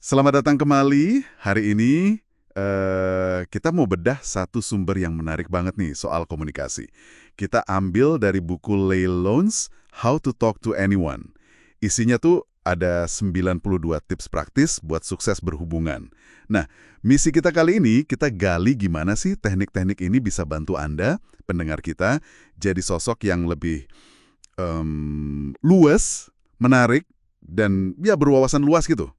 Selamat datang kembali. Hari ini kita mau bedah satu sumber yang menarik banget nih soal komunikasi. Kita ambil dari buku Leigh Lowndes, How to Talk to Anyone. Isinya tuh ada 92 tips praktis buat sukses berhubungan. Nah, misi kita kali ini, kita gali gimana sih teknik-teknik ini bisa bantu Anda, pendengar kita, jadi sosok yang lebih luas, menarik, dan ya berwawasan luas gitu.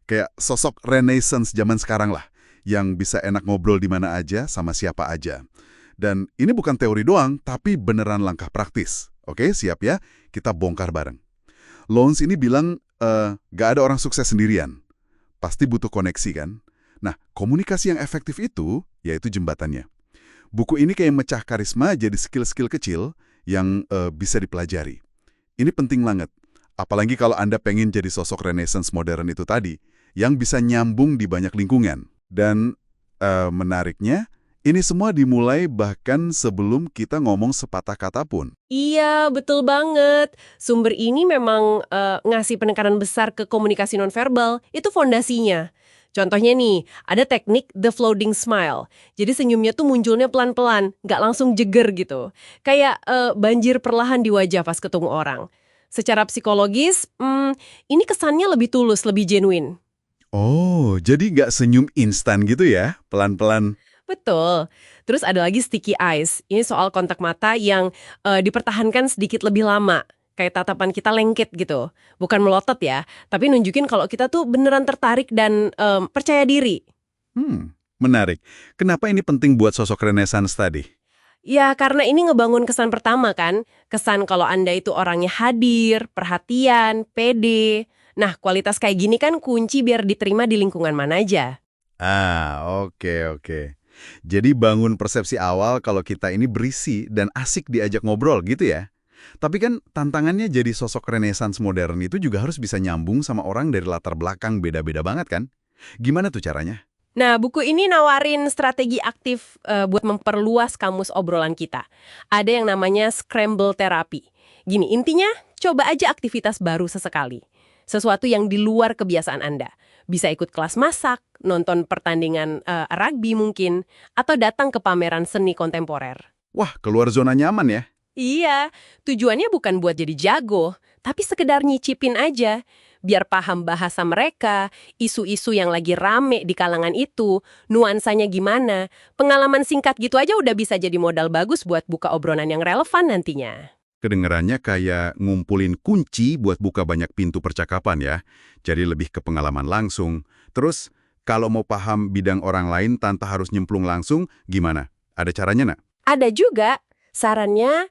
Kayak sosok Renaissance zaman sekarang lah, yang bisa enak ngobrol di mana aja sama siapa aja. Dan ini bukan teori doang, tapi beneran langkah praktis. Oke, siap ya? Kita bongkar bareng. Lowndes ini bilang, gak ada orang sukses sendirian. Pasti butuh koneksi kan? Nah, komunikasi yang efektif itu, yaitu jembatannya. Buku ini kayak mecah karisma jadi skill-skill kecil yang bisa dipelajari. Ini penting banget. Apalagi kalau Anda pengen jadi sosok Renaissance modern itu tadi, yang bisa nyambung di banyak lingkungan. Dan menariknya, ini semua dimulai bahkan sebelum kita ngomong sepatah kata pun. Iya, betul banget. Sumber ini memang ngasih penekanan besar ke komunikasi nonverbal. Itu fondasinya. Contohnya nih, ada teknik the floating smile. Jadi senyumnya tuh munculnya pelan-pelan, nggak langsung jeger gitu. Kayak banjir perlahan di wajah pas ketemu orang. Secara psikologis, ini kesannya lebih tulus, lebih genuine. Oh, jadi nggak senyum instan gitu ya, pelan-pelan. Betul. Terus ada lagi sticky eyes. Ini soal kontak mata yang dipertahankan sedikit lebih lama. Kayak tatapan kita lengket gitu. Bukan melotot ya, tapi nunjukin kalau kita tuh beneran tertarik dan percaya diri. Menarik. Kenapa ini penting buat sosok Renaissance tadi? Ya, karena ini ngebangun kesan pertama kan. Kesan kalau Anda itu orangnya hadir, perhatian, pede. Nah, kualitas kayak gini kan kunci biar diterima di lingkungan mana aja. Oke. Jadi bangun persepsi awal kalau kita ini berisi dan asik diajak ngobrol gitu ya. Tapi kan tantangannya jadi sosok Renaissance modern itu juga harus bisa nyambung sama orang dari latar belakang beda-beda banget kan? Gimana tuh caranya? Nah, buku ini nawarin strategi aktif buat memperluas kamus obrolan kita. Ada yang namanya scramble therapy. Gini, intinya coba aja aktivitas baru sesekali. Sesuatu yang di luar kebiasaan Anda. Bisa ikut kelas masak, nonton pertandingan rugby mungkin, atau datang ke pameran seni kontemporer. Wah, keluar zona nyaman ya? Iya, tujuannya bukan buat jadi jago, tapi sekedar nyicipin aja. Biar paham bahasa mereka, isu-isu yang lagi rame di kalangan itu, nuansanya gimana. Pengalaman singkat gitu aja udah bisa jadi modal bagus buat buka obrolan yang relevan nantinya. Kedengarannya kayak ngumpulin kunci buat buka banyak pintu percakapan ya. Jadi lebih ke pengalaman langsung. Terus, kalau mau paham bidang orang lain tanpa harus nyemplung langsung, gimana? Ada caranya nak? Ada juga sarannya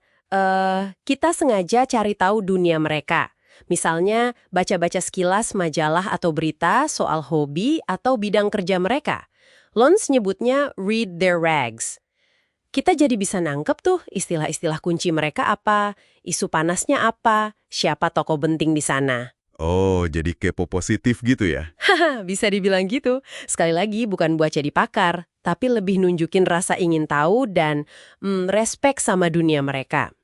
kita sengaja cari tahu dunia mereka. Misalnya, baca-baca sekilas majalah atau berita soal hobi atau bidang kerja mereka. Lowndes nyebutnya read their rags. Kita jadi bisa nangkep tuh istilah-istilah kunci mereka apa, isu panasnya apa, siapa tokoh penting di sana. Oh, jadi kepo positif gitu ya? Haha, bisa dibilang gitu. Sekali lagi, bukan buat jadi pakar, tapi lebih nunjukin rasa ingin tahu dan respect sama dunia mereka.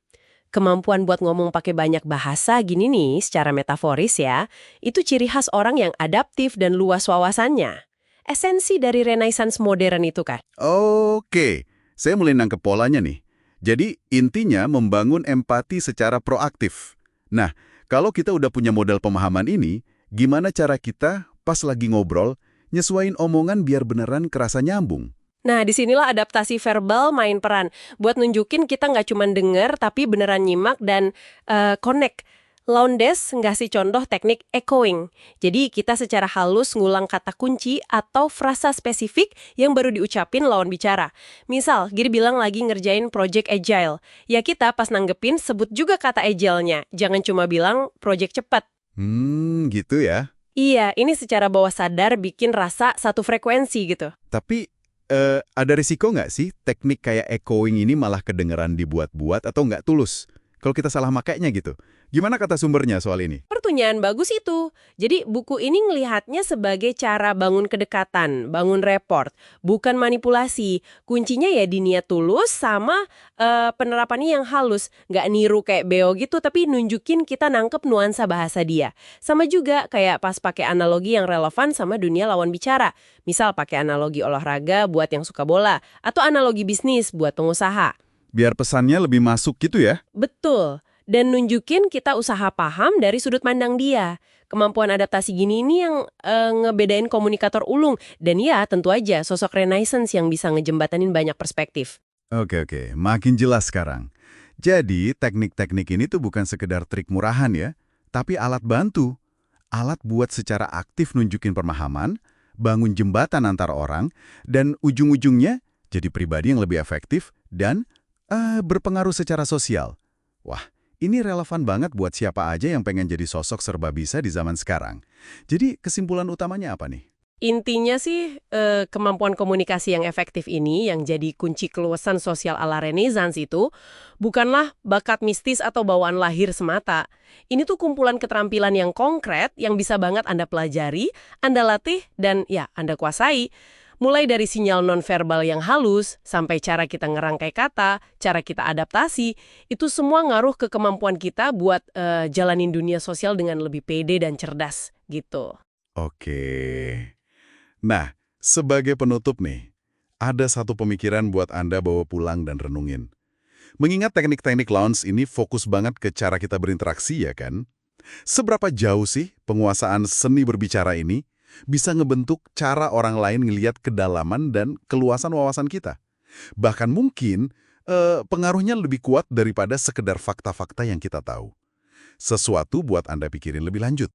Kemampuan buat ngomong pakai banyak bahasa gini nih, secara metaforis ya, itu ciri khas orang yang adaptif dan luas wawasannya. Esensi dari Renaissance modern itu kan. Oke, saya mulai nangkep polanya nih. Jadi intinya membangun empati secara proaktif. Nah, kalau kita udah punya modal pemahaman ini, gimana cara kita pas lagi ngobrol, nyesuaiin omongan biar beneran kerasa nyambung? Nah, disinilah adaptasi verbal main peran. Buat nunjukin kita nggak cuma denger, tapi beneran nyimak dan connect. Lowndes ngasih contoh teknik echoing. Jadi kita secara halus ngulang kata kunci atau frasa spesifik yang baru diucapin lawan bicara. Misal, Giri bilang lagi ngerjain project agile. Ya kita pas nanggepin sebut juga kata agile-nya. Jangan cuma bilang project cepat. Gitu ya. Iya, ini secara bawah sadar bikin rasa satu frekuensi gitu. Tapi ada risiko nggak sih teknik kayak echoing ini malah kedengeran dibuat-buat atau nggak tulus? Kalau kita salah makainya gitu. Gimana kata sumbernya soal ini? Pertanyaan bagus itu. Jadi buku ini ngelihatnya sebagai cara bangun kedekatan, bangun rapport, bukan manipulasi. Kuncinya ya di niat tulus sama penerapannya yang halus. Nggak niru kayak Beo gitu, tapi nunjukin kita nangkep nuansa bahasa dia. Sama juga kayak pas pakai analogi yang relevan sama dunia lawan bicara. Misal pakai analogi olahraga buat yang suka bola, atau analogi bisnis buat pengusaha. Biar pesannya lebih masuk gitu ya? Betul. Dan nunjukin kita usaha paham dari sudut pandang dia. Kemampuan adaptasi gini ini yang ngebedain komunikator ulung. Dan ya tentu aja sosok Renaissance yang bisa ngejembatanin banyak perspektif. Oke, makin jelas sekarang. Jadi, teknik-teknik ini tuh bukan sekedar trik murahan ya, tapi alat bantu. Alat buat secara aktif nunjukin pemahaman, bangun jembatan antar orang, dan ujung-ujungnya jadi pribadi yang lebih efektif dan berpengaruh secara sosial. Wah, ini relevan banget buat siapa aja yang pengen jadi sosok serba bisa di zaman sekarang. Jadi, kesimpulan utamanya apa nih? Intinya sih kemampuan komunikasi yang efektif ini yang jadi kunci keluasan sosial ala Renaissance itu bukanlah bakat mistis atau bawaan lahir semata. Ini tuh kumpulan keterampilan yang konkret yang bisa banget Anda pelajari, Anda latih, dan ya Anda kuasai. Mulai dari sinyal nonverbal yang halus, sampai cara kita ngerangkai kata, cara kita adaptasi, itu semua ngaruh ke kemampuan kita buat jalanin dunia sosial dengan lebih pede dan cerdas, gitu. Oke. Nah, sebagai penutup nih, ada satu pemikiran buat Anda bawa pulang dan renungin. Mengingat teknik-teknik lounge ini fokus banget ke cara kita berinteraksi ya kan? Seberapa jauh sih penguasaan seni berbicara ini bisa ngebentuk cara orang lain ngelihat kedalaman dan keluasan wawasan kita? Bahkan mungkin pengaruhnya lebih kuat daripada sekedar fakta-fakta yang kita tahu. Sesuatu buat Anda pikirin lebih lanjut.